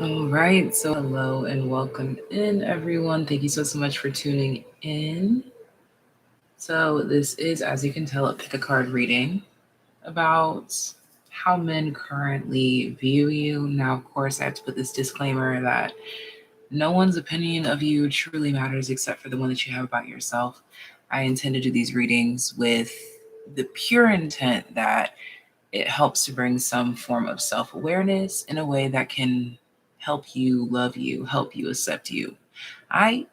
All right, so hello and welcome in, everyone. Thank you so much for tuning in. So this is, as you can tell, a pick a card reading about how men currently view you. Now, of course, I have to put this disclaimer that no one's opinion of you truly matters except for the one that you have about yourself. I intend to do these readings with the pure intent that it helps to bring some form of self-awareness in a way that can help you love you, help you accept you. I.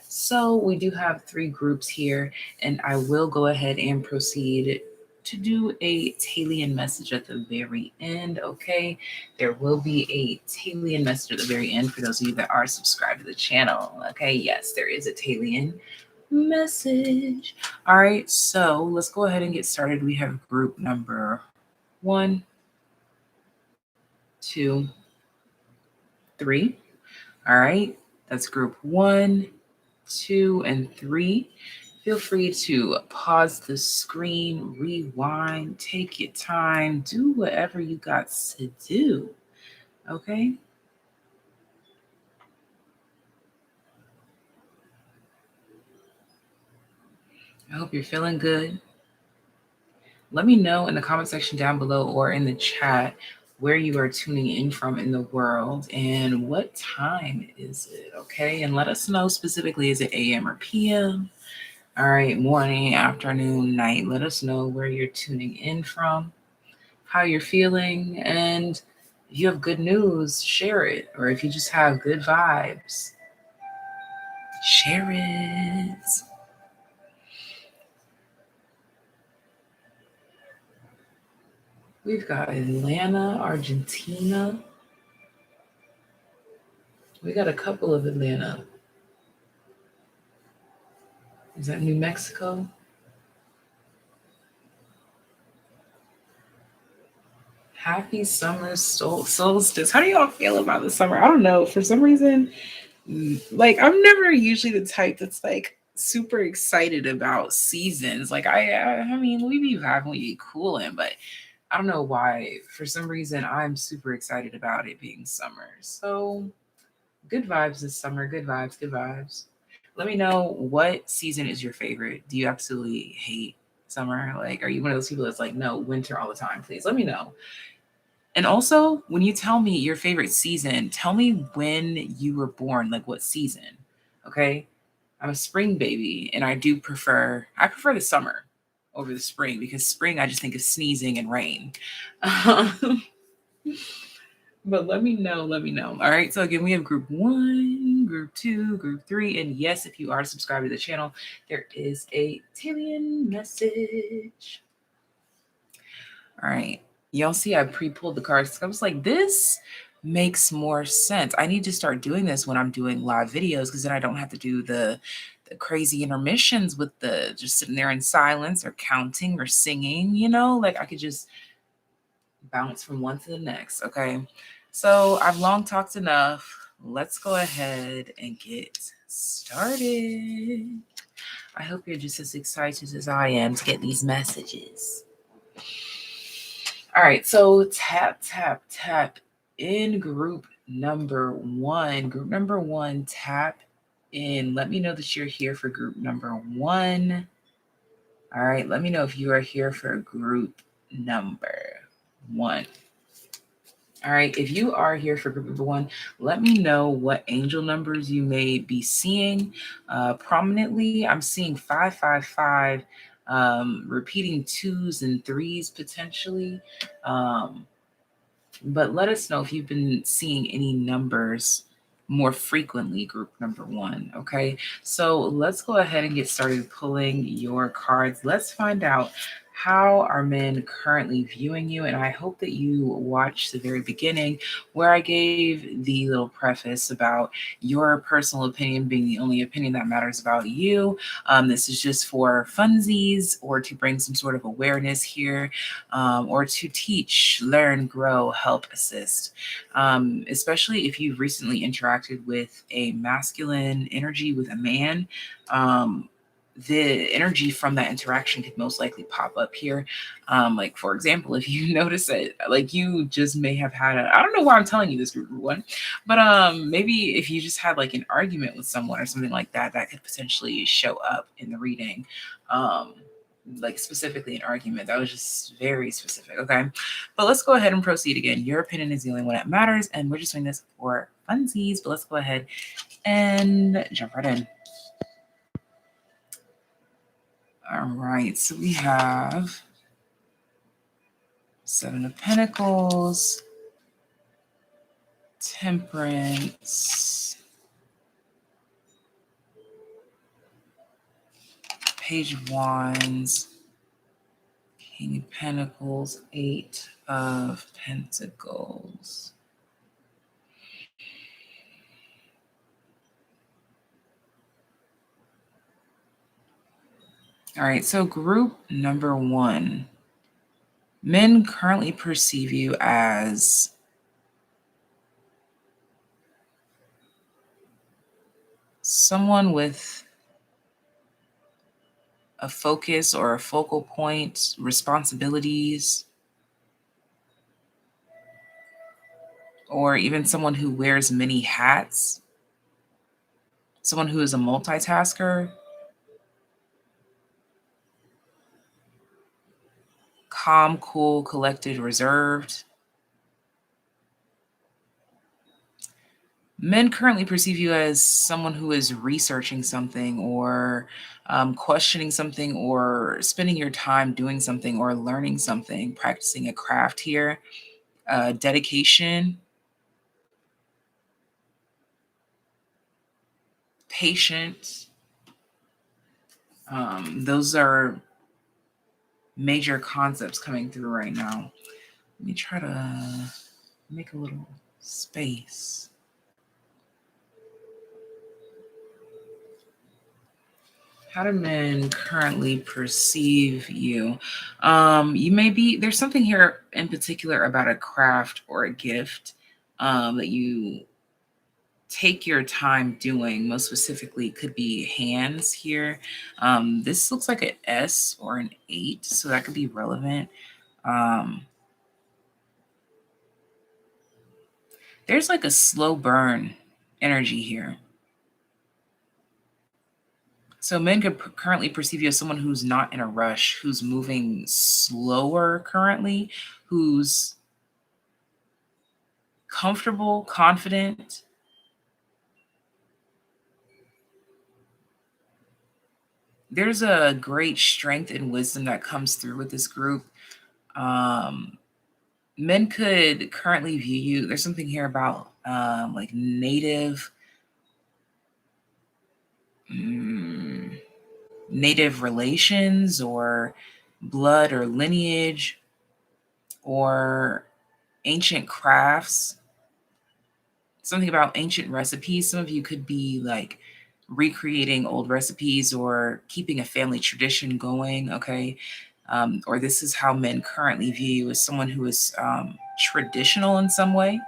So we do have three groups here, and I will go ahead and proceed to do a TAYliens message at the very end, okay? There will be a TAYliens message at the very end for those of you that are subscribed to the channel, okay? Yes, there is a TAYliens message. All right, so let's go ahead and get started. We have group number 1, 2, 3. All right, that's group 1, 2, and 3. Feel free to pause the screen, rewind, take your time, do whatever you got to do. Okay? I hope you're feeling good. Let me know in the comment section down below or in the chat where you are tuning in from in the world and what time is it, okay? And let us know specifically, is it AM or PM? All right, morning, afternoon, night. Let us know where you're tuning in from, how you're feeling, and if you have good news, share it. Or if you just have good vibes, share it. We've got Atlanta, Argentina. We got a couple of Atlanta. Is that New Mexico? Happy summer solstice. How do y'all feel about the summer? I don't know. For some reason, like I'm never usually the type that's like super excited about seasons. Like I mean, we be vibing, we be cooling, but I don't know why. For some reason, I'm super excited about it being summer. So good vibes this summer. Good vibes. Good vibes. Let me know, what season is your favorite? Do you absolutely hate summer? Like, are you one of those people that's like, no, winter all the time? Please let me know. And also, when you tell me your favorite season, tell me when you were born, like what season. Okay? I'm a spring baby and I prefer the summer over the spring because spring I just think of sneezing and rain. But let me know, let me know. All right, so again, we have group 1, group 2, group 3, and yes, if you are subscribed to the channel, there is a TAYliens message. All right. Y'all see I pre-pulled the cards. I was like, this makes more sense. I need to start doing this when I'm doing live videos because then I don't have to do the crazy intermissions with the just sitting there in silence or counting or singing, like I could just bounce from one to the next. Okay. So I've long talked enough. Let's go ahead and get started. I hope you're just as excited as I am to get these messages. All right, so tap, tap, tap in group number 1. Group number 1, tap in. Let me know that you're here for group number 1. All right, let me know if you are here for group number 1. All right, if you are here for group number 1, let me know what angel numbers you may be seeing prominently. I'm seeing 555, repeating 2s and 3s potentially. But let us know if you've been seeing any numbers more frequently, group number 1, okay? So let's go ahead and get started pulling your cards. Let's find out, how are men currently viewing you? And I hope that you watched the very beginning where I gave the little preface about your personal opinion being the only opinion that matters about you. This is just for funsies or to bring some sort of awareness here, or to teach, learn, grow, help, assist. Especially if you've recently interacted with a masculine energy with a man. the energy from that interaction could most likely pop up here. Like, for example, if you notice that, like, you just may have had I don't know why I'm telling you this, group one, but maybe if you just had like an argument with someone or something like that, that could potentially show up in the reading. Like specifically an argument that was just very specific. Okay, but let's go ahead and proceed again. Your opinion is the only one that matters, and we're just doing this for funsies. But let's go ahead and jump right in. All right, so we have Seven of Pentacles, Temperance, Page of Wands, King of Pentacles, Eight of Pentacles. All right, so group number one. Men currently perceive you as someone with a focus or a focal point, responsibilities, or even someone who wears many hats, someone who is a multitasker, calm, cool, collected, reserved. Men currently perceive you as someone who is researching something or questioning something or spending your time doing something or learning something, practicing a craft here, dedication, patient. Those are major concepts coming through right now. Let me try to make a little space. How do men currently perceive you? You may be, there's something here in particular about a craft or a gift that you take your time doing. Most specifically, could be hands here. This looks like an S or an 8, so that could be relevant. There's like a slow burn energy here. So men could currently perceive you as someone who's not in a rush, who's moving slower currently, who's comfortable, confident. There's a great strength and wisdom that comes through with this group. Men could currently view you. There's something here about like native relations or blood or lineage or ancient crafts. Something about ancient recipes. Some of you could be like recreating old recipes or keeping a family tradition going, okay? Or this is how men currently view you, as someone who is traditional in some way,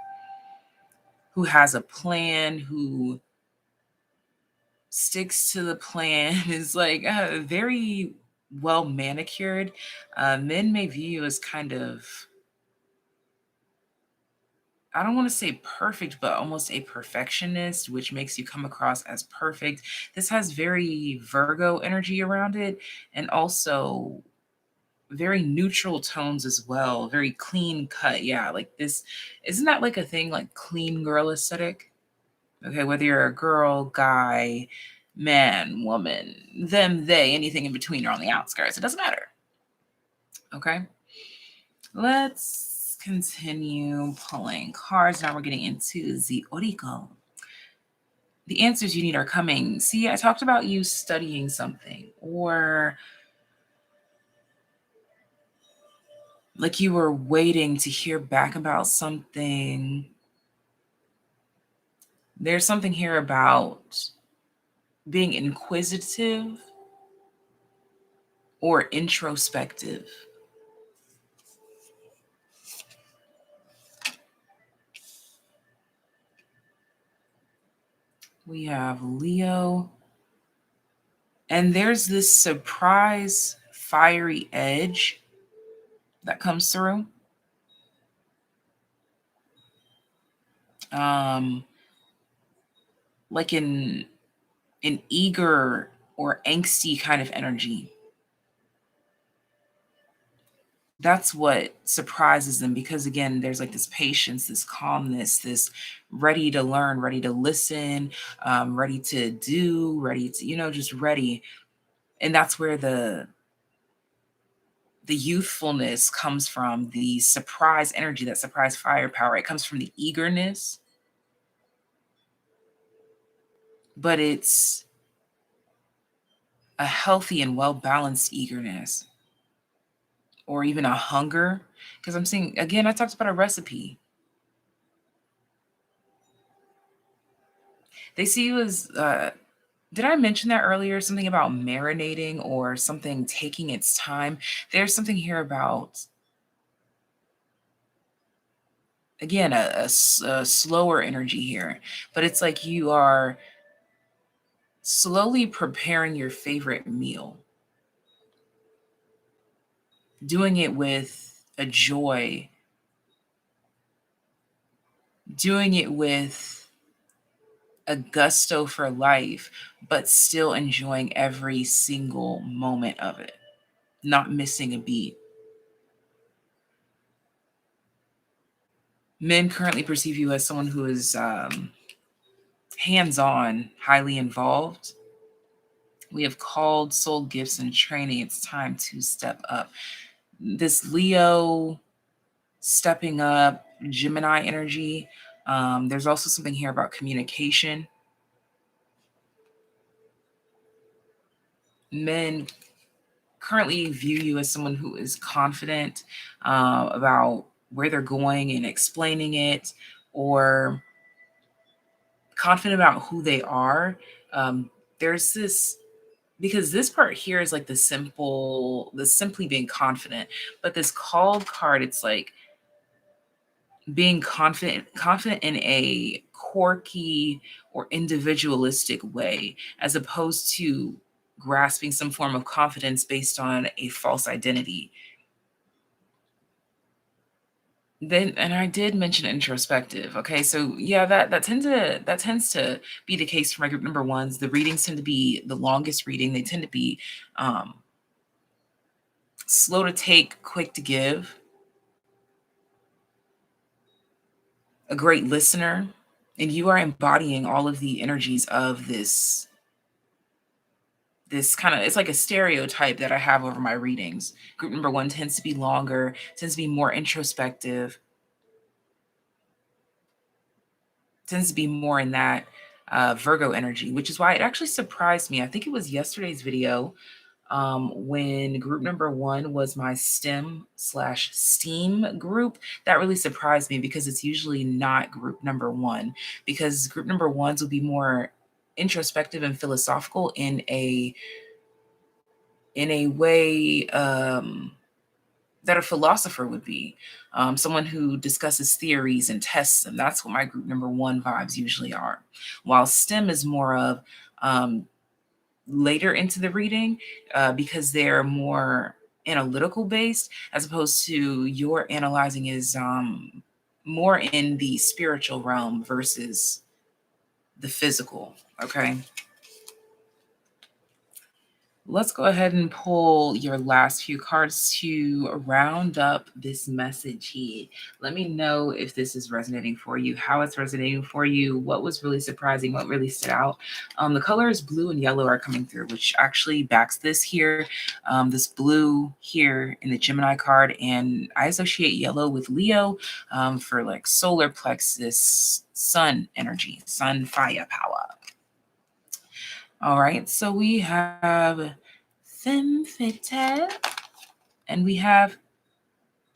who has a plan, who sticks to the plan, is like very well manicured. Men may view you as kind of, I don't want to say perfect, but almost a perfectionist, which makes you come across as perfect. This has very Virgo energy around it, and also very neutral tones as well. Very clean cut. Yeah, like this. Isn't that like a thing, like clean girl aesthetic? Okay, whether you're a girl, guy, man, woman, them, they, anything in between or on the outskirts, it doesn't matter. Okay. Let's continue pulling cards. Now we're getting into the oracle. The answers you need are coming. See, I talked about you studying something, or like you were waiting to hear back about something. There's something here about being inquisitive or introspective. We have Leo, And there's this surprise fiery edge that comes through. Like an eager or angsty kind of energy. That's what surprises them, because again, there's like this patience, this calmness, this ready to learn, ready to listen, ready to do, ready to, just ready. And that's where the youthfulness comes from, the surprise energy, that surprise firepower. It comes from the eagerness, but it's a healthy and well balanced eagerness, or even a hunger. Because I'm seeing, again, I talked about a recipe. They see you as, did I mention that earlier? Something about marinating or something taking its time. There's something here about, again, a slower energy here, but it's like you are slowly preparing your favorite meal, doing it with a joy, doing it with a gusto for life, but still enjoying every single moment of it, not missing a beat. Men currently perceive you as someone who is hands on, highly involved. We have called soul gifts and training. It's time to step up. This Leo stepping up, Gemini energy. There's also something here about communication. Men currently view you as someone who is confident about where they're going and explaining it, or confident about who they are. There's this, because this part here is like the simply being confident, but this called card, it's like being confident in a quirky or individualistic way, as opposed to grasping some form of confidence based on a false identity. Then, and I did mention introspective. Okay, so yeah, that tends to be the case for my group number ones. The readings tend to be the longest reading. They tend to be slow to take, quick to give, a great listener, and you are embodying all of the energies of this kind of, it's like a stereotype that I have over my readings. Group number one tends to be longer, tends to be more introspective, tends to be more in that Virgo energy, which is why it actually surprised me. I think it was yesterday's video, when group number one was my STEM/STEAM group. That really surprised me, because it's usually not group number one, because group number ones will be more introspective and philosophical in a way that a philosopher would be, someone who discusses theories and tests them. That's what my group number one vibes usually are. While STEM is more of um, later into the reading, because they're more analytical based, as opposed to your analyzing is more in the spiritual realm versus the physical. Okay. Let's go ahead and pull your last few cards to round up this message here. Let me know if this is resonating for you, how it's resonating for you, what was really surprising, what really stood out. The colors blue and yellow are coming through, which actually backs this here. This blue here in the Gemini card, and I associate yellow with Leo for like solar plexus, sun energy, sun fire power. All right, so we have Femme Fatale, and we have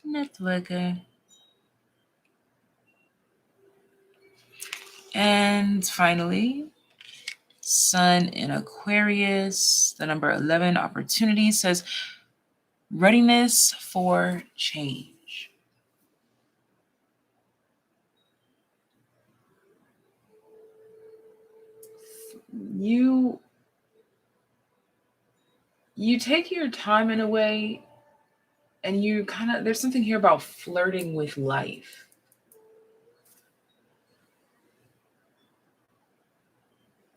Networker. And finally, Sun in Aquarius, the number 11 opportunity, says readiness for change. You you take your time in a way, and you kind of, there's something here about flirting with life.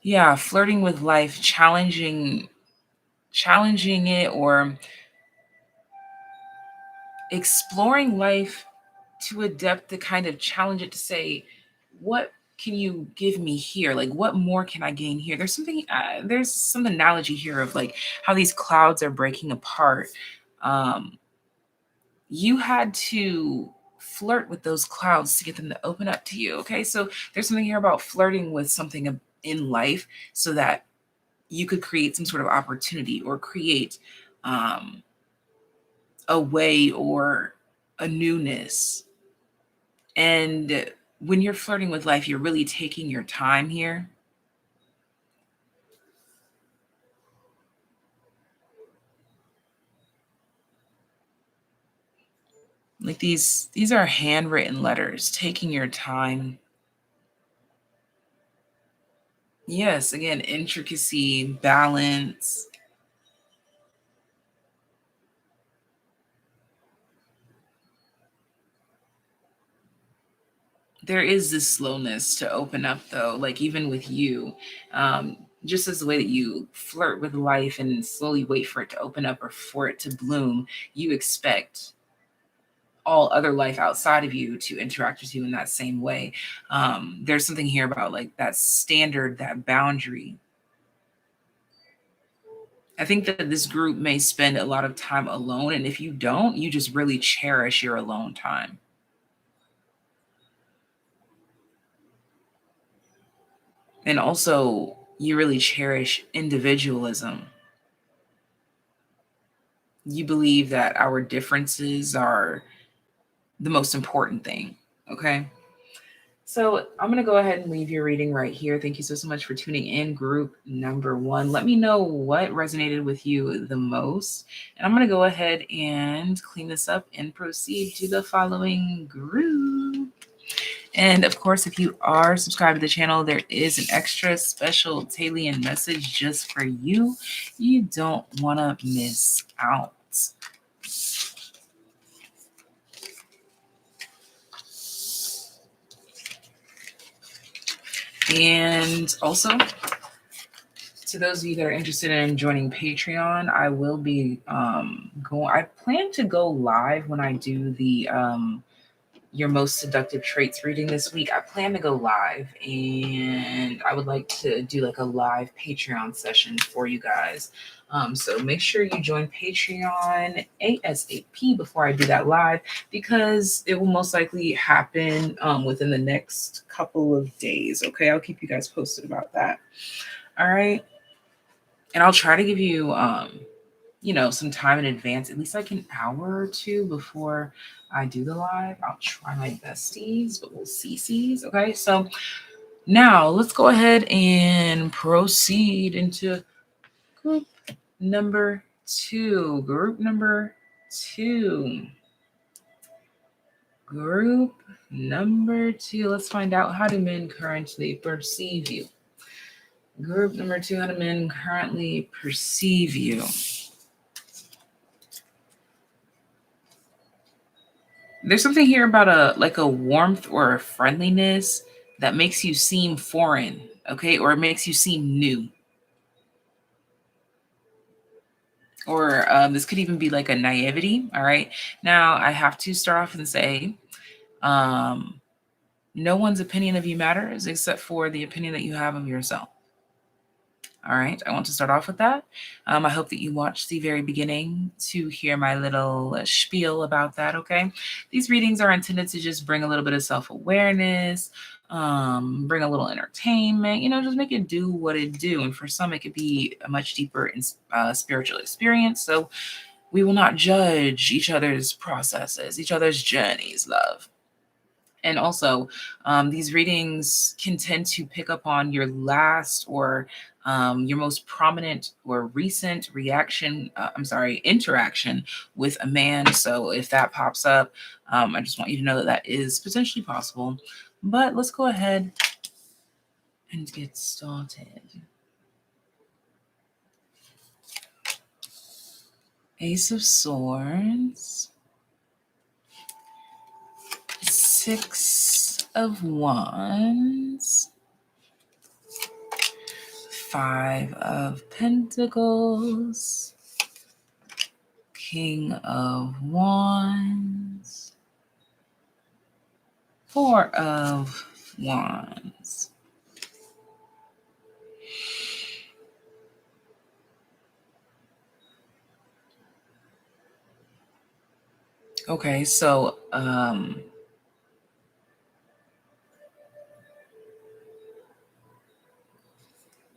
Yeah, flirting with life, challenging it, or exploring life to a depth to kind of challenge it, to say, what can you give me here? Like, what more can I gain here? There's some analogy here of like how these clouds are breaking apart. Um, you had to flirt with those clouds to get them to open up to you. Okay. So there's something here about flirting with something in life so that you could create some sort of opportunity, or create um, a way, or a newness. And when you're flirting with life, you're really taking your time here. Like these are handwritten letters, taking your time. Yes, again, intricacy, balance. There is this slowness to open up, though, like even with you, just as the way that you flirt with life and slowly wait for it to open up or for it to bloom, you expect all other life outside of you to interact with you in that same way. There's something here about like that standard, that boundary. I think that this group may spend a lot of time alone, and if you don't, you just really cherish your alone time. And also, you really cherish individualism. You believe that our differences are the most important thing. Okay. So I'm going to go ahead and leave your reading right here. Thank you so much for tuning in, group number one. Let me know what resonated with you the most. And I'm going to go ahead and clean this up and proceed to the following group. And of course, if you are subscribed to the channel, there is an extra special Taylien message just for you. You don't want to miss out. And also, to those of you that are interested in joining Patreon, I will be going. I plan to go live when I do the your most seductive traits reading this week. I plan to go live, and I would like to do like a live Patreon session for you guys. So make sure you join Patreon ASAP before I do that live, because it will most likely happen within the next couple of days. Okay, I'll keep you guys posted about that. All right. And I'll try to give you some time in advance, at least like an hour or two before I do the live. I'll try my besties, but we'll see. Okay, so now let's go ahead and proceed into group number two. Group number two. Group number two. Let's find out, how do men currently perceive you? Group number two, how do men currently perceive you? There's something here about a warmth or a friendliness that makes you seem foreign, okay? Or it makes you seem new. Or this could even be like a naivety, all right? Now, I have to start off and say, no one's opinion of you matters except for the opinion that you have of yourself. All right, I want to start off with that. I hope that you watched the very beginning to hear my little spiel about that, okay? These readings are intended to just bring a little bit of self-awareness, bring a little entertainment, just make it do what it do. And for some, it could be a much deeper spiritual experience. So we will not judge each other's processes, each other's journeys, love. And also, these readings can tend to pick up on your last or your most prominent or recent interaction with a man. So if that pops up, I just want you to know that that is potentially possible. But let's go ahead and get started. Ace of Swords, Six of Wands, Five of Pentacles, King of Wands, Four of Wands. Okay, so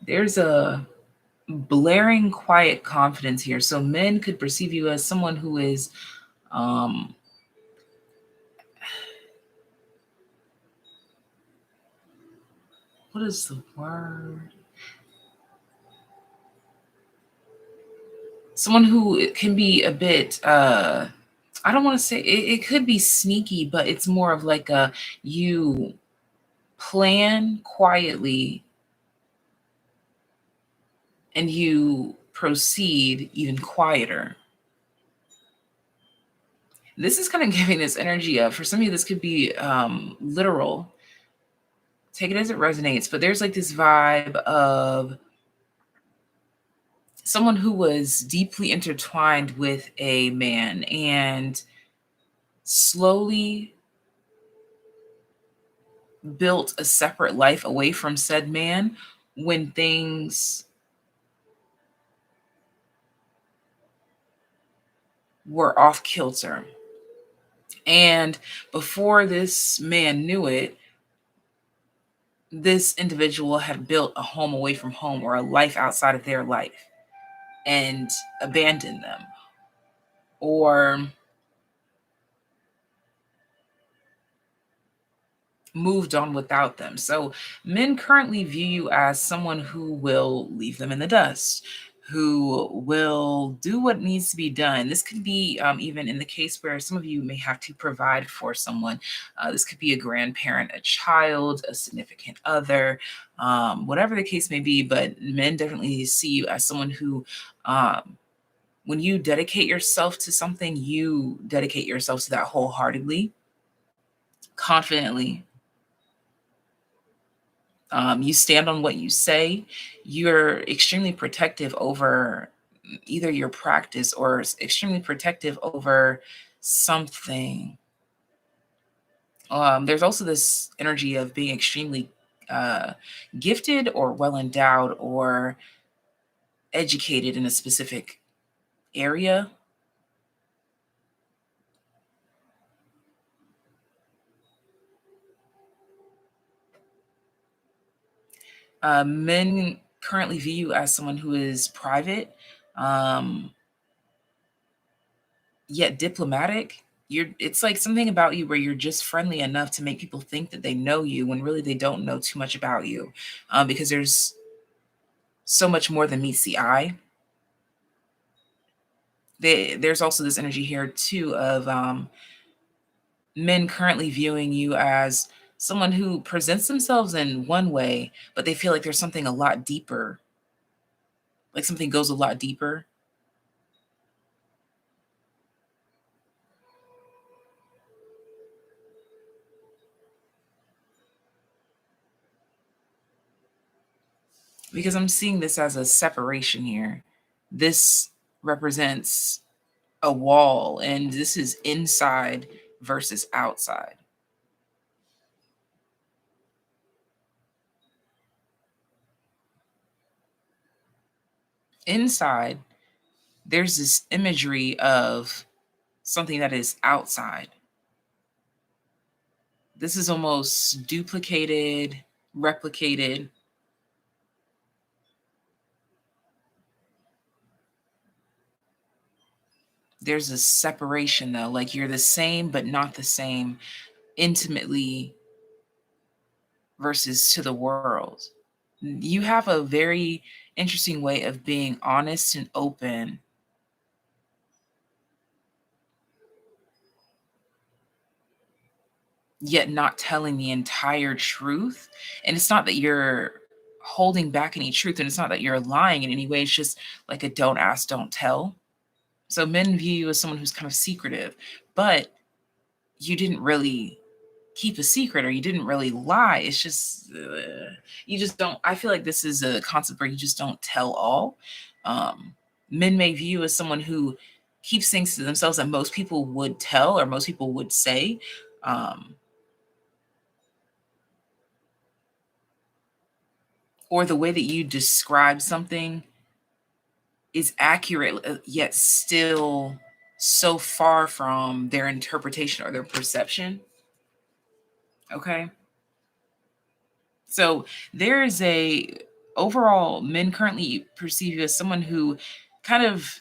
there's a blaring quiet confidence here. So men could perceive you as someone who is what is the word? Someone who can be a bit I don't want to say it could be sneaky, but it's more of like a you plan quietly and you proceed even quieter. This is kind of giving this energy of, for some of you, this could be literal. Take it as it resonates, but there's like this vibe of someone who was deeply intertwined with a man and slowly built a separate life away from said man when things were off kilter. And before this man knew it, this individual had built a home away from home or a life outside of their life and abandoned them, or moved on without them. So men currently view you as someone who will leave them in the dust, who will do what needs to be done. This could be even in the case where some of you may have to provide for someone. This could be a grandparent, a child, a significant other, whatever the case may be. But men definitely see you as someone who, when you dedicate yourself to something, you dedicate yourself to that wholeheartedly, confidently. You stand on what you say. You're extremely protective over either your practice or extremely protective over something. There's also this energy of being extremely gifted or well endowed or educated in a specific area. Men currently view you as someone who is private, um, yet diplomatic. It's like something about you where you're just friendly enough to make people think that they know you when really they don't know too much about you, because there's so much more than meets the eye. There's also this energy here too of men currently viewing you as someone who presents themselves in one way, but they feel like there's something a lot deeper, like something goes a lot deeper. Because I'm seeing this as a separation here. This represents a wall, and this is inside versus outside. Inside, there's this imagery of something that is outside. This is almost duplicated, replicated. There's a separation though, like you're the same but not the same intimately versus to the world. You have a very interesting way of being honest and open, yet not telling the entire truth. And it's not that you're holding back any truth, and it's not that you're lying in any way. It's just like a don't ask, don't tell. So men view you as someone who's kind of secretive, but you didn't really keep a secret or you didn't really lie. It's just, you just don't. I feel like this is a concept where you just don't tell all. Men may view you as someone who keeps things to themselves that most people would tell or most people would say. Or the way that you describe something is accurate, yet still so far from their interpretation or their perception. Okay. So there is a overall, men currently perceive you as someone who kind of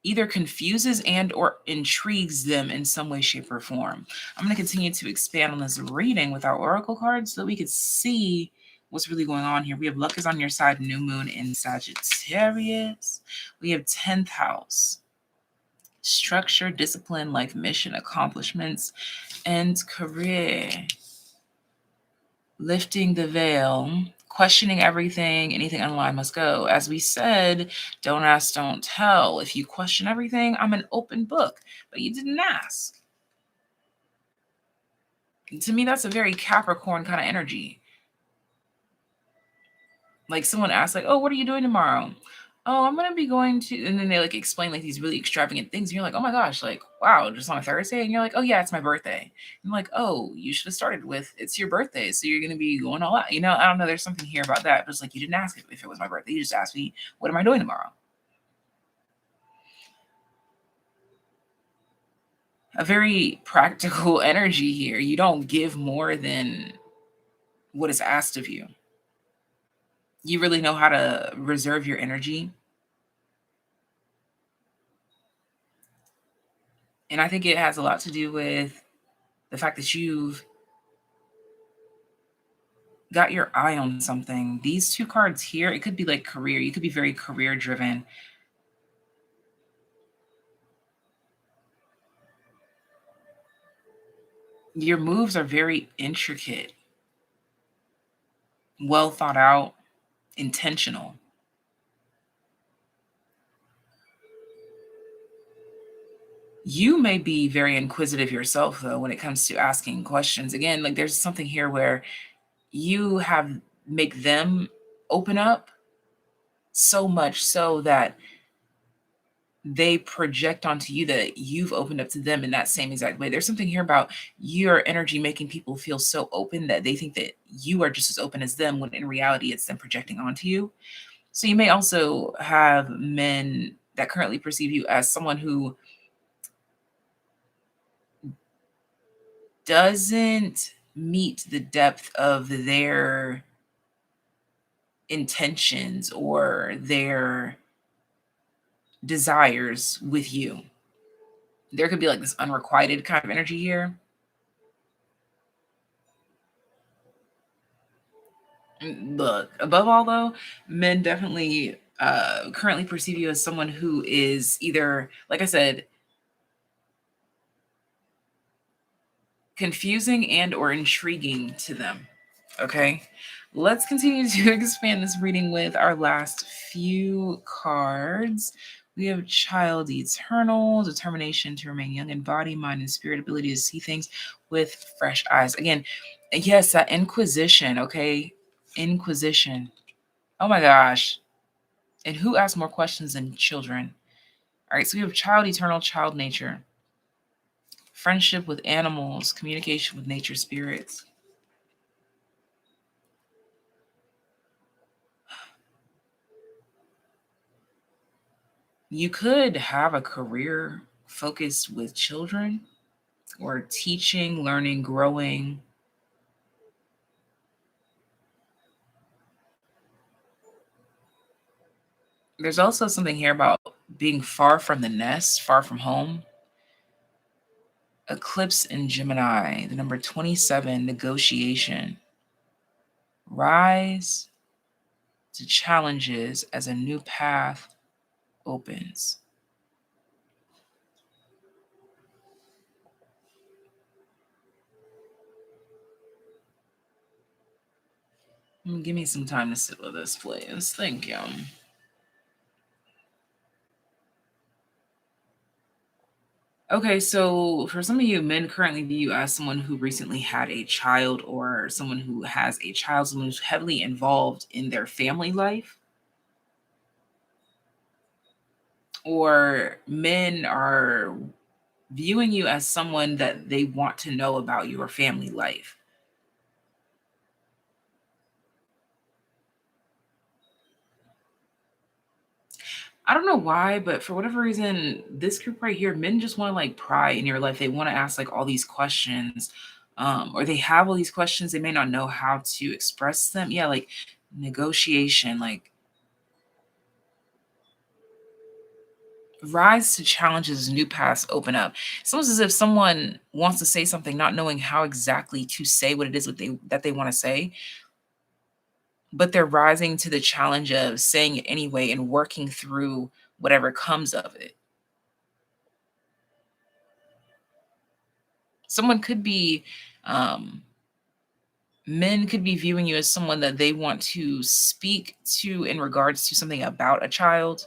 either confuses and or intrigues them in some way, shape, or form. I'm going to continue to expand on this reading with our oracle cards so that we could see what's really going on here. We have luck is on your side, new moon in Sagittarius. We have 10th house, structure, discipline, life mission, accomplishments, and career. Lifting the veil, questioning everything, anything unaligned must go. As we said, don't ask, don't tell. If you question everything, I'm an open book, but you didn't ask. To me, that's a very Capricorn kind of energy. Like someone asks, like, oh, what are you doing tomorrow? Oh, I'm gonna be going to, and then they like explain like these really extravagant things. And you're like, oh my gosh, like, wow, just on a Thursday. And you're like, oh yeah, it's my birthday. And I'm like, oh, you should have started with it's your birthday. So you're gonna be going all out. You know, I don't know, there's something here about that. But it's like you didn't ask if it was my birthday. You just asked me, what am I doing tomorrow? A very practical energy here. You don't give more than what is asked of you. You really know how to reserve your energy. And I think it has a lot to do with the fact that you've got your eye on something. These two cards here, it could be like career. You could be very career driven. Your moves are very intricate, well thought out, intentional. You may be very inquisitive yourself, though, when it comes to asking questions. Again, like there's something here where you have make them open up so much so that they project onto you that you've opened up to them in that same exact way. There's something here about your energy making people feel so open that they think that you are just as open as them, when in reality, it's them projecting onto you. So you may also have men that currently perceive you as someone who doesn't meet the depth of their intentions or their desires with you. There could be like this unrequited kind of energy here. Look, above all though, men definitely currently perceive you as someone who is either, like I said, confusing and or intriguing to them. Okay, let's continue to expand this reading with our last few cards. We have child eternal, determination to remain young in body, mind, and spirit, ability to see things with fresh eyes. Again, yes, that inquisition. Okay, inquisition. Oh my gosh. And who asks more questions than children? All right, so we have child eternal, child nature, friendship with animals, communication with nature spirits. You could have a career focused with children or teaching, learning, growing. There's also something here about being far from the nest, far from home. Eclipse in Gemini, the number 27, negotiation. Rise to challenges as a new path opens. Give me some time to sit with this, please. Thank you. Okay, so for some of you, men currently view you as someone who recently had a child or someone who has a child, someone who's heavily involved in their family life. Or men are viewing you as someone that they want to know about your family life. I don't know why, but for whatever reason, this group right here, men just want to like pry in your life. They want to ask like all these questions, or they have all these questions. They may not know how to express them. Yeah, like negotiation, like rise to challenges, new paths open up. It's almost as if someone wants to say something, not knowing how exactly to say what it is that they want to say, but they're rising to the challenge of saying it anyway and working through whatever comes of it. Someone could be, um, men could be viewing you as someone that they want to speak to in regards to something about a child,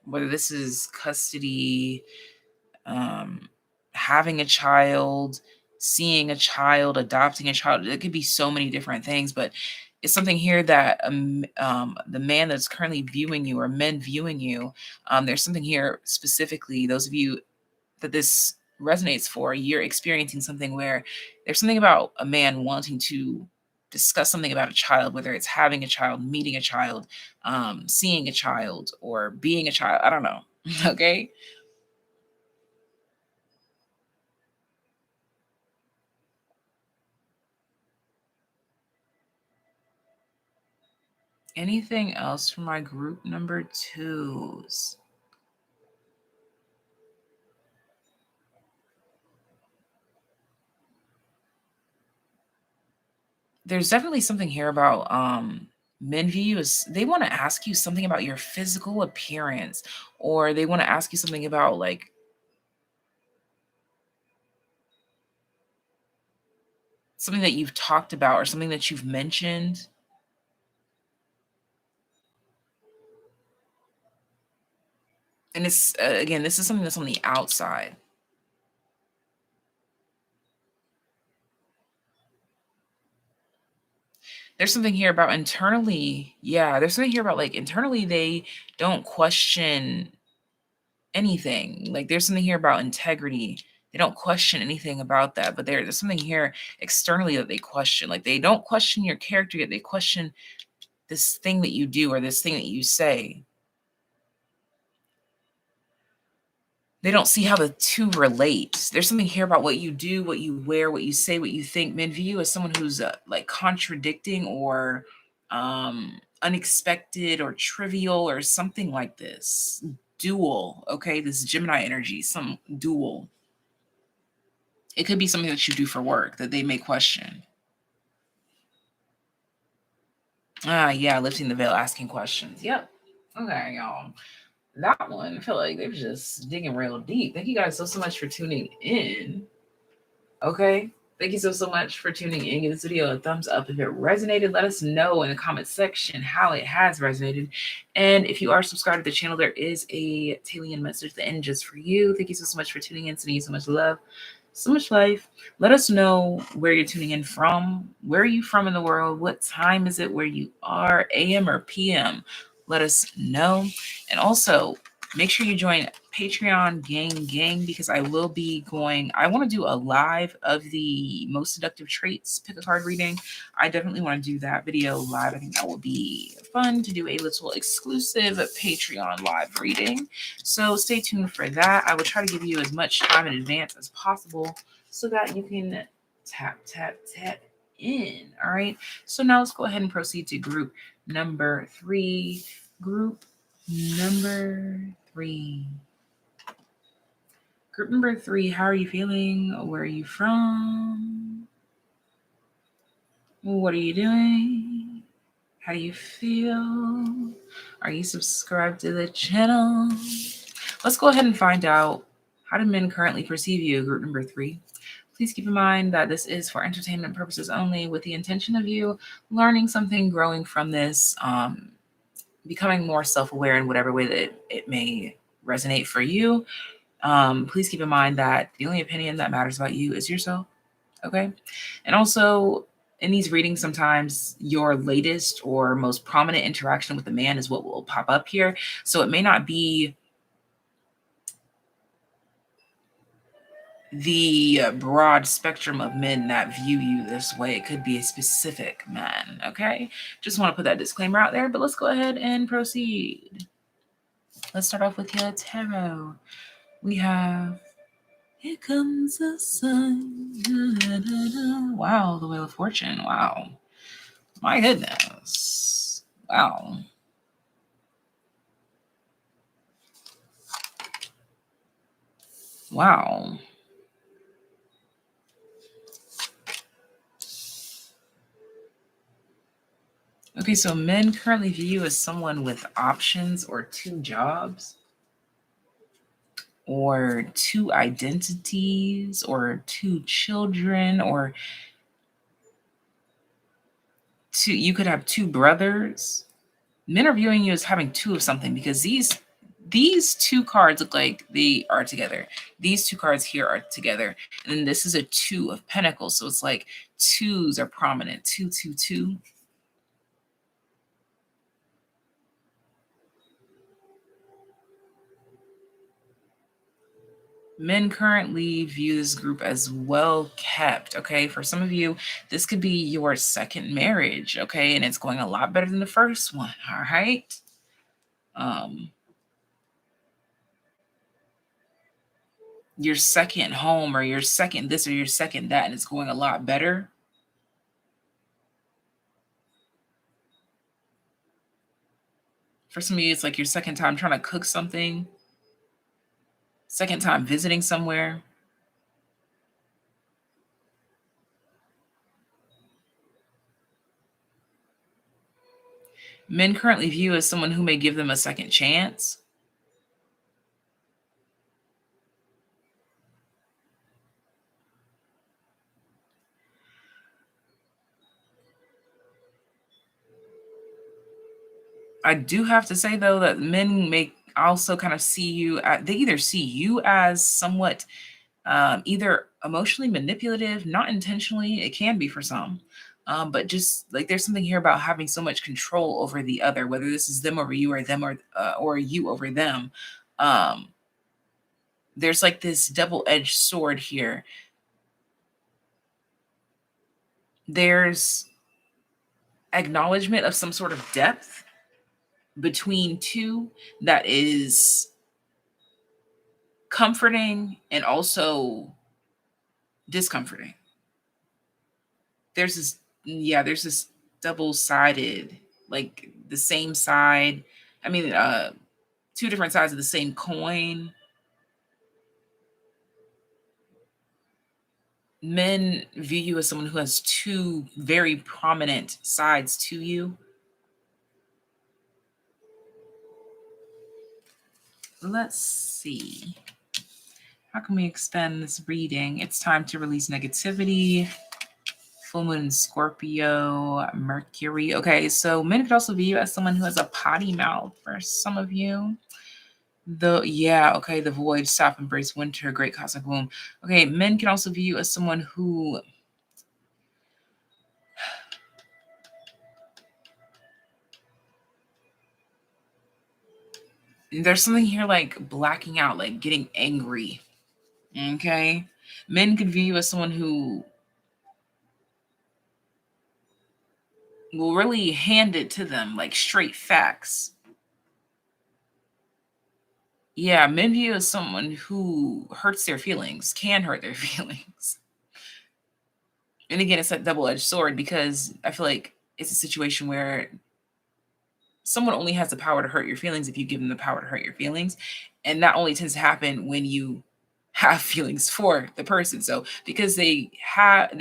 whether this is custody, um, having a child, seeing a child, adopting a child. It could be so many different things, but it's something here that the man that's currently viewing you or men viewing you, there's something here specifically, those of you that this resonates for, you're experiencing something where there's something about a man wanting to discuss something about a child, whether it's having a child, meeting a child, seeing a child, or being a child. I don't know. Okay. Anything else for my group number twos? There's definitely something here about men view you as they want to ask you something about your physical appearance, or they want to ask you something about like something that you've talked about or something that you've mentioned. And it's again, this is something that's on the outside. There's something here about internally, yeah, there's something here about like internally they don't question anything. Like there's something here about integrity. They don't question anything about that, but there's something here externally that they question. Like they don't question your character yet. They question this thing that you do or this thing that you say. They don't see how the two relate. There's something here about what you do, what you wear, what you say, what you think. Men view you as someone who's like contradicting or unexpected or trivial or something like this. Dual, okay? This Gemini energy, some dual. It could be something that you do for work that they may question. Ah, yeah, lifting the veil, asking questions. Yep. Okay, y'all. That one, I feel like they were just digging real deep. Thank you guys so much for tuning in. Okay. Thank you so much for tuning in. Give this video a thumbs up if it resonated. Let us know in the comment section how it has resonated. And if you are subscribed to the channel, there is a TAYliens message at the end just for you. Thank you so much for tuning in. Sending you so much love, so much life. Let us know where you're tuning in from. Where are you from in the world? What time is it where you are, AM or PM? Let us know. And also, make sure you join Patreon gang because I will be going, I want to do a live of the most seductive traits pick a card reading. I definitely want to do that video live. I think that will be fun to do a little exclusive Patreon live reading. So stay tuned for that. I will try to give you as much time in advance as possible so that you can tap in. All right. So now let's go ahead and proceed to group number three. Group number three. Group number three, how are you feeling? Where are you from? What are you doing? How do you feel? Are you subscribed to the channel? Let's go ahead and find out, how do men currently perceive you, group number three? Please keep in mind that this is for entertainment purposes only, with the intention of you learning something, growing from this, becoming more self-aware in whatever way that it may resonate for you. Please keep in mind that the only opinion that matters about you is yourself. Okay. And also, in these readings, sometimes your latest or most prominent interaction with a man is what will pop up here. So it may not be the broad spectrum of men that view you this way. It could be a specific man. Okay. Just want to put that disclaimer out there, but let's go ahead and proceed. Let's start off with your tarot. We have Here Comes the Sun. Da, da, da. Wow, the Wheel of Fortune. Wow. My goodness. Wow. Wow. Okay, so men currently view you as someone with options or two jobs or two identities or two children or you could have two brothers. Men are viewing you as having two of something because these two cards look like they are together. These two cards here are together. And then this is a two of pentacles. So it's like twos are prominent. Two, two, two. Men currently view this group as well kept. Okay. For some of you, this could be your second marriage. Okay. And it's going a lot better than the first one. All right. Your second home or your second this or your second that, and it's going a lot better. For some of you, it's like your second time trying to cook something, second time visiting somewhere. Men currently view as someone who may give them a second chance. I do have to say, though, that men may also kind of see you, they either see you as somewhat either emotionally manipulative, not intentionally, it can be for some. But just like there's something here about having so much control over the other, whether this is them over you or them or you over them. Um, there's like this double-edged sword here. There's acknowledgement of some sort of depth between two that is comforting and also discomforting. There's this double-sided, like the same side. I mean, two different sides of the same coin. Men view you as someone who has two very prominent sides to you. Let's see. How can we extend this reading? It's time to release negativity. Full moon in Scorpio, Mercury. Okay, so men could also view you as someone who has a potty mouth for some of you. The void, stop, embrace winter, great cosmic womb. Okay, men can also view you as someone who there's something here like blacking out, like getting angry. Okay. Men could view you as someone who will really hand it to them, like straight facts. Yeah, men view you as someone who hurts their feelings, can hurt their feelings. And again, it's that double-edged sword because I feel like it's a situation where someone only has the power to hurt your feelings if you give them the power to hurt your feelings. And that only tends to happen when you have feelings for the person. So because they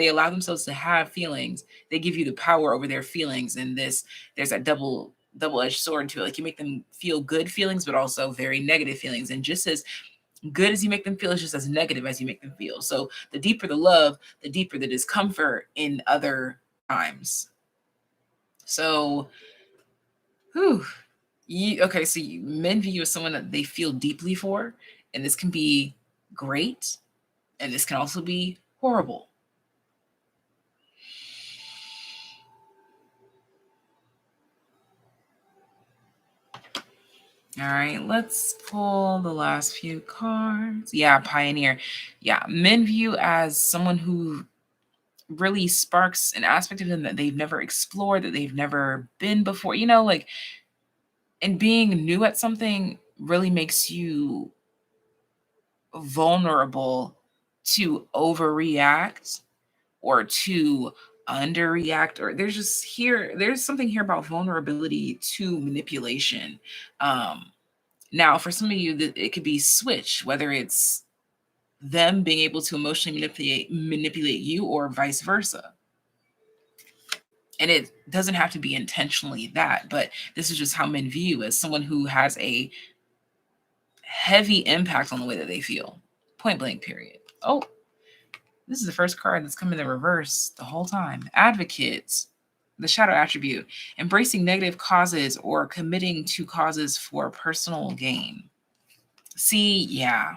allow themselves to have feelings, they give you the power over their feelings. And there's that double-edged sword to it. Like you make them feel good feelings, but also very negative feelings. And just as good as you make them feel is just as negative as you make them feel. So the deeper the love, the deeper the discomfort in other times. So whew. Okay, so men view you as someone that they feel deeply for, And this can be great, and this can also be horrible. All right, let's pull the last few cards. Yeah, pioneer. Yeah, men view as someone who really sparks an aspect of them that they've never explored, that they've never been before. You know, like, and being new at something really makes you vulnerable to overreact or to underreact, or there's something here about vulnerability to manipulation. Now for some of you, that it could be switch, whether it's them being able to emotionally manipulate you or vice versa. And it doesn't have to be intentionally that, but this is just how men view as someone who has a heavy impact on the way that they feel. Point blank, period. Oh, this is the first card that's come in the reverse the whole time. Advocates, the shadow attribute, embracing negative causes or committing to causes for personal gain. See, yeah.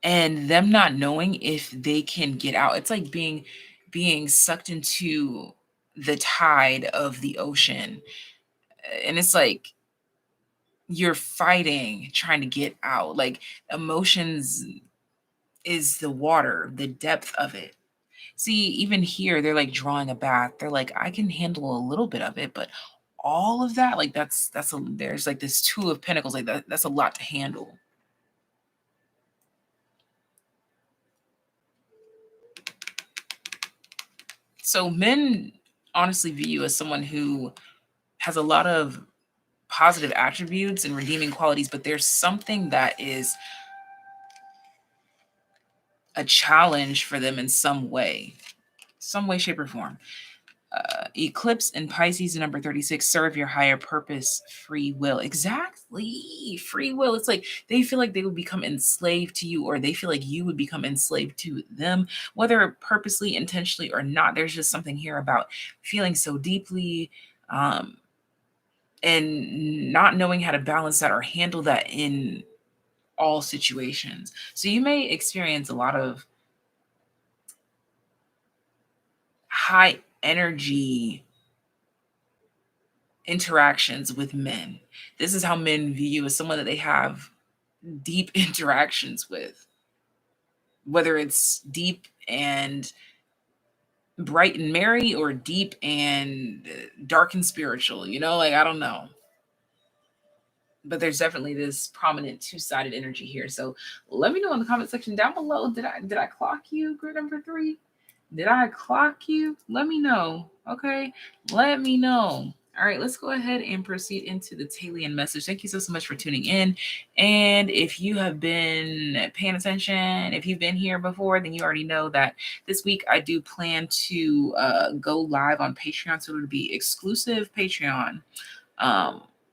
And them not knowing if they can get out. It's like being sucked into the tide of the ocean. And it's like you're fighting, trying to get out. Like emotions is the water, the depth of it. See, even here, they're like drawing a bath. They're like, I can handle a little bit of it, but all of that, like there's like this two of pentacles, like that's a lot to handle. So men honestly view you as someone who has a lot of positive attributes and redeeming qualities, but there's something that is a challenge for them in some way, shape, or form. Eclipse in Pisces, number 36, serve your higher purpose, free will. Exactly. Free will. It's like they feel like they would become enslaved to you, or they feel like you would become enslaved to them, whether purposely, intentionally, or not. There's just something here about feeling so deeply and not knowing how to balance that or handle that in all situations. So you may experience a lot of high energy interactions with men. This is how men view you, as someone that they have deep interactions with, whether it's deep and bright and merry or deep and dark and spiritual, you know, like I don't know. But there's definitely this prominent two-sided energy here. So let me know in the comment section down below. Did I clock you, group number 3? Did I clock you? Let me know. Okay. Let me know. All right, let's go ahead and proceed into the TAYliens message. Thank you so much for tuning in. And if you have been paying attention, if you've been here before, then you already know that this week I do plan to go live on Patreon. So it'll be exclusive Patreon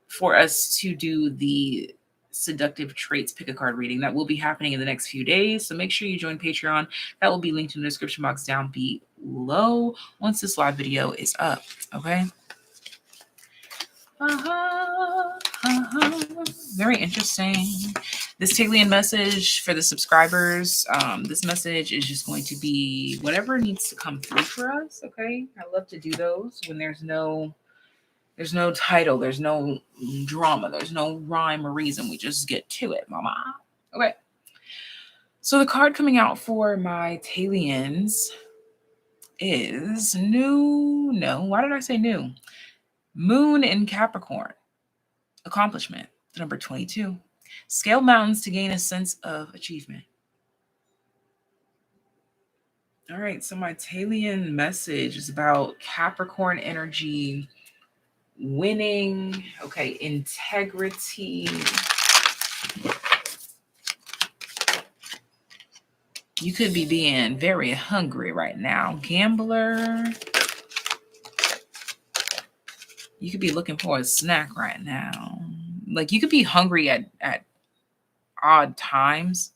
for us to do the seductive traits pick a card reading. That will be happening in the next few days. So make sure you join Patreon. That will be linked in the description box down below once this live video is up. Okay. Very interesting. This TAYliens message for the subscribers. This message is just going to be whatever needs to come through for us. Okay. I love to do those when there's no title, there's no drama, there's no rhyme or reason. We just get to it, mama. Okay. So the card coming out for my TAYliens is new. No, why did I say new? Moon in Capricorn. Accomplishment. Number 22. Scale mountains to gain a sense of achievement. All right. So my TAYliens message is about Capricorn energy, winning. Okay. Integrity. You could be being very hungry right now. Gambler. You could be looking for a snack right now. Like you could be hungry at odd times.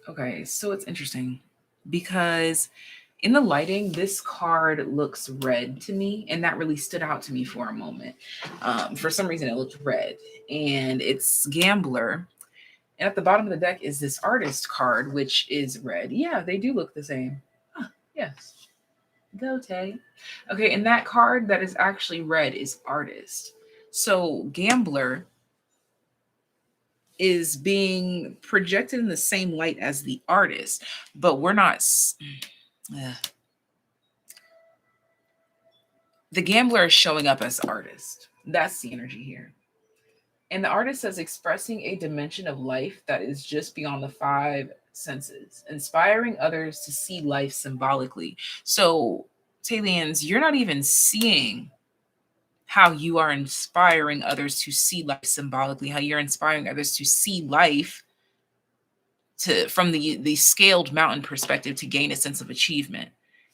Okay, so it's interesting. because in the lighting, this card looks red to me, and that really stood out to me for a moment. For some reason, it looked red, and it's Gambler. And at the bottom of the deck is this Artist card, which is red. Yeah, they do look the same. Huh, yes. Go, Tay. Okay, and that card that is actually red is Artist. So Gambler is being projected in the same light as the artist, but we're not. The Gambler is showing up as artist. That's the energy here. And the artist says expressing a dimension of life that is just beyond the five senses, inspiring others to see life symbolically. So, TAYliens, you're not even seeing how you are inspiring others to see life symbolically, how you're inspiring others to see life from the scaled mountain perspective to gain a sense of achievement.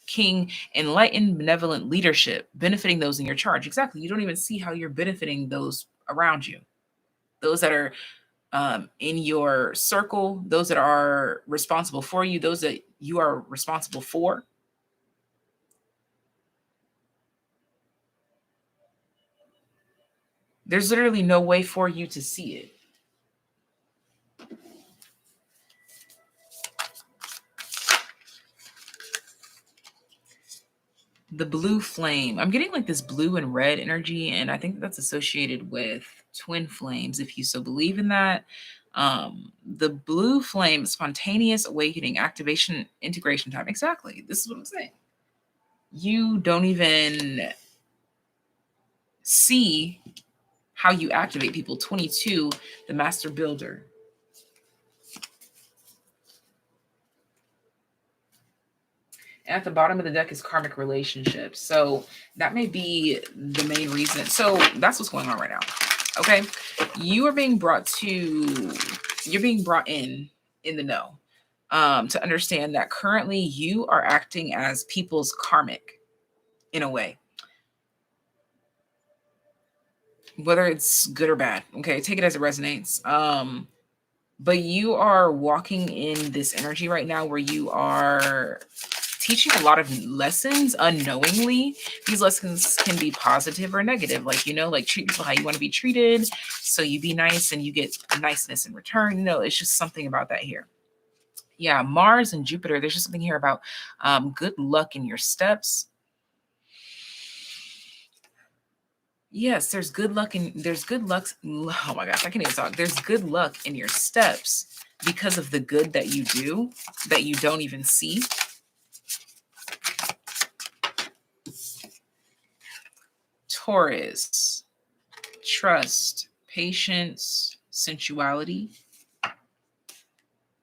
King, enlightened, benevolent leadership, benefiting those in your charge. Exactly. You don't even see how you're benefiting those around you, those that are in your circle, those that are responsible for you, those that you are responsible for. There's literally no way for you to see it. The blue flame. I'm getting like this blue and red energy, and I think that's associated with twin flames, if you so believe in that. The blue flame, spontaneous awakening, activation, integration time. Exactly. This is what I'm saying. You don't even see how you activate people. 22, the master builder. And at the bottom of the deck is karmic relationships. So that may be the main reason. So that's what's going on right now. Okay. You're being brought in the know, to understand that currently you are acting as people's karmic in a way, whether it's good or bad. Okay. Take it as it resonates. But you are walking in this energy right now where you are teaching a lot of lessons unknowingly. These lessons can be positive or negative, like, like treat people how you want to be treated. So you be nice and you get niceness in return. It's just something about that here. Yeah, Mars and Jupiter, there's just something here about good luck in your steps. Yes, there's good luck. Oh my gosh, I can't even talk. There's good luck in your steps because of the good that you do that you don't even see. Taurus, trust, patience, sensuality.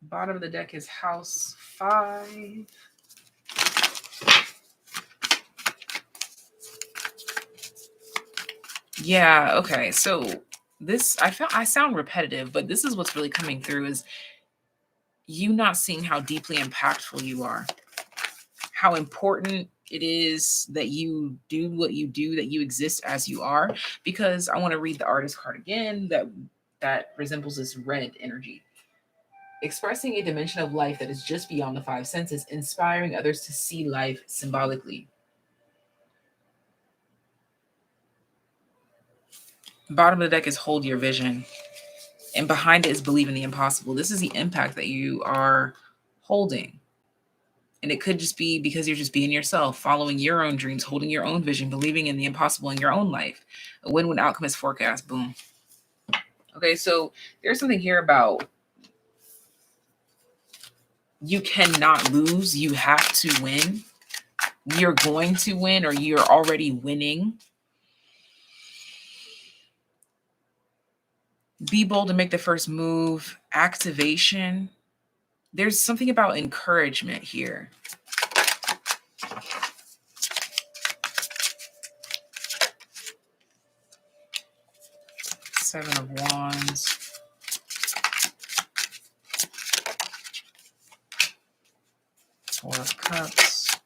Bottom of the deck is house 5. Yeah, okay. So this, I sound repetitive, but this is what's really coming through is you not seeing how deeply impactful you are, how important it is that you do what you do, that you exist as you are. Because I want to read the artist card again that resembles this red energy. Expressing a dimension of life that is just beyond the 5 senses, inspiring others to see life symbolically. Bottom of the deck is hold your vision. And behind it is believe in the impossible. This is the impact that you are holding. And it could just be because you're just being yourself, following your own dreams, holding your own vision, believing in the impossible in your own life. A win-win outcome is forecast. Boom. Okay, so there's something here about you cannot lose. You have to win. You're going to win, or you're already winning. Be bold and make the first move. Activation. There's something about encouragement here. Seven of Wands. Four of Cups.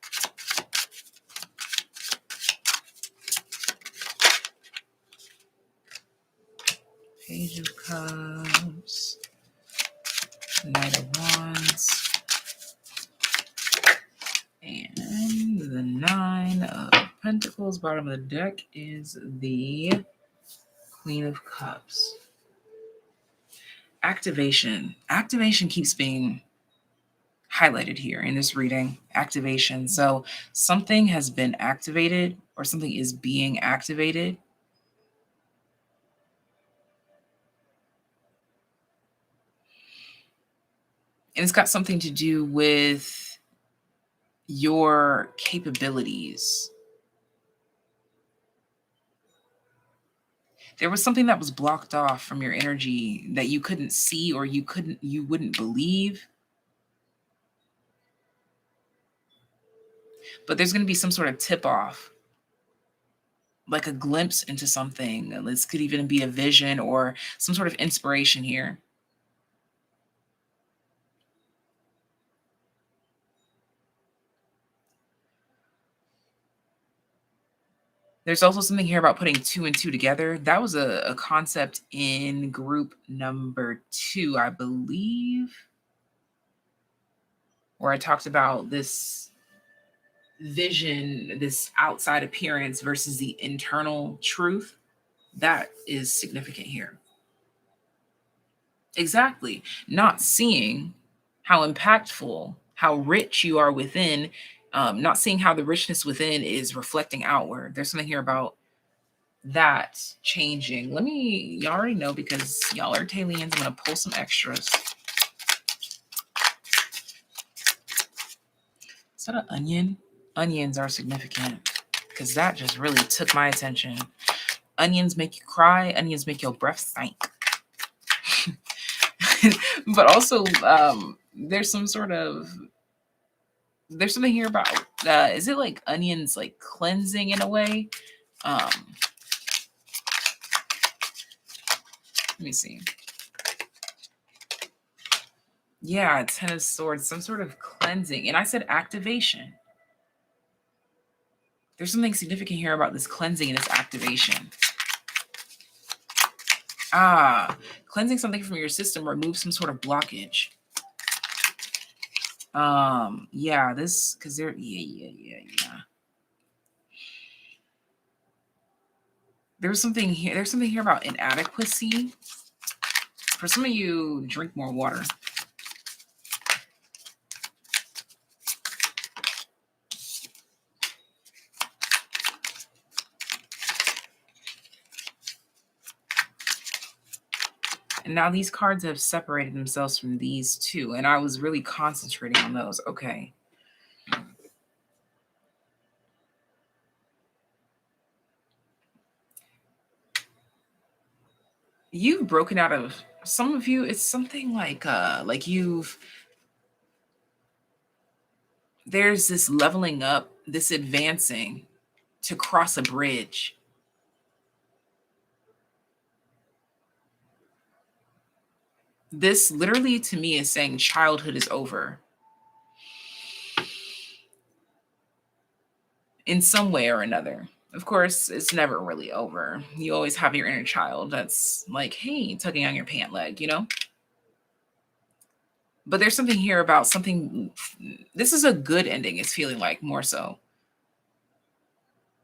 Page of Cups. Knight of Wands. the Nine of Pentacles. Bottom of the deck is the Queen of Cups. Activation. Activation keeps being highlighted here in this reading. Activation. So something has been activated or something is being activated. And it's got something to do with your capabilities. There was something that was blocked off from your energy that you couldn't see or you wouldn't believe. But there's going to be some sort of tip off, like a glimpse into something. This could even be a vision or some sort of inspiration here. There's also something here about putting 2 and 2 together. That was a concept in group number 2, I believe, where I talked about this vision, this outside appearance versus the internal truth. That is significant here. Exactly. Not seeing how impactful, how rich you are within, not seeing how the richness within is reflecting outward. There's something here about that changing. Y'all already know because y'all are TAYliens. I'm going to pull some extras. Is that an onion? Onions are significant because that just really took my attention. Onions make you cry. Onions make your breath stink. But also, there's something here about, is it like onions like cleansing in a way? Let me see. Yeah, 10 of Swords, some sort of cleansing. And I said activation. There's something significant here about this cleansing and this activation. Cleansing something from your system removes some sort of blockage. Yeah, this, because they're, yeah. There's something here about inadequacy. For some of you, drink more water. And now these cards have separated themselves from these two, and I was really concentrating on those. Okay. You've broken out of, some of you, it's something like there's this leveling up, this advancing to cross a bridge. This literally to me is saying childhood is over. In some way or another. Of course, it's never really over. You always have your inner child that's like, hey, tugging on your pant leg, you know? But there's something here about something. This is a good ending, it's feeling like, more so.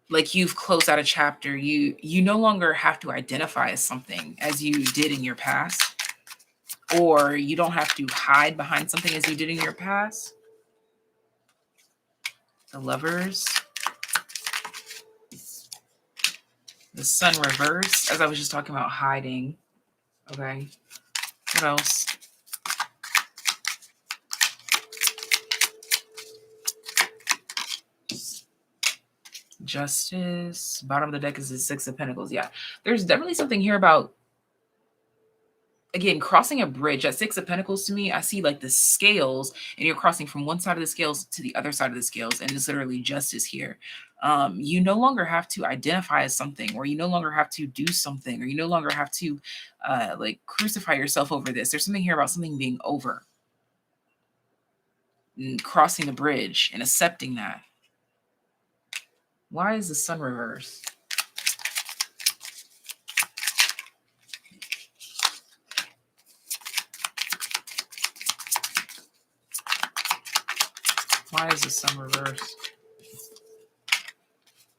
Like you've closed out a chapter. You no longer have to identify as something as you did in your past. Or you don't have to hide behind something as you did in your past. The Lovers. The Sun reverse, as I was just talking about hiding. Okay. What else? Justice. Bottom of the deck is the Six of Pentacles. Yeah. There's definitely something here about, again, crossing a bridge. At Six of Pentacles, to me, I see like the scales, and you're crossing from one side of the scales to the other side of the scales, and it's literally justice here. You no longer have to identify as something, or you no longer have to do something, or you no longer have to like crucify yourself over this. There's something here about something being over, and crossing the bridge and accepting that. Why is the Sun reverse? Why is the Sun reversed?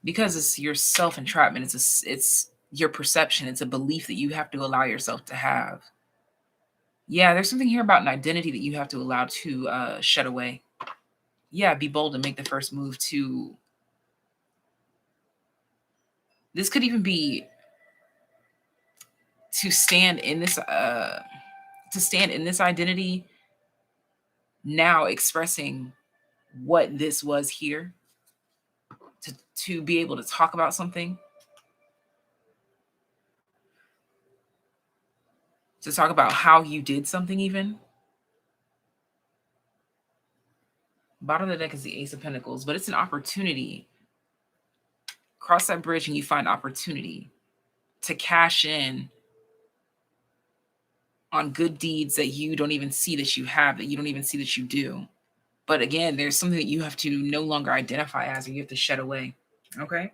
because it's your self-entrapment. It's your perception. It's a belief that you have to allow yourself to have. Yeah, there's something here about an identity that you have to allow to shed away. Yeah, be bold and make the first move to. This could even be to stand in this identity, now expressing what this was here, to be able to talk about something, to talk about how you did something even. Bottom of the deck is the Ace of Pentacles, but it's an opportunity. Cross that bridge and you find opportunity to cash in on good deeds that you don't even see that you have, that you don't even see that you do. But again, there's something that you have to no longer identify as, or you have to shed away. Okay?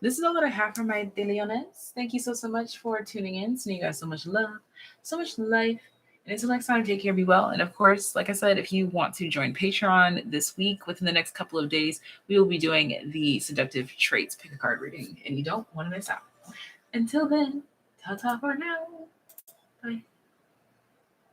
This is all that I have for my TAYliens. Thank you so much for tuning in. Sending you guys so much love, so much life. And until next time, take care, be well. And of course, like I said, if you want to join Patreon this week, within the next couple of days, we will be doing the Seductive Traits Pick a Card reading, and you don't want to miss out. Until then, ta-ta for now. Bye.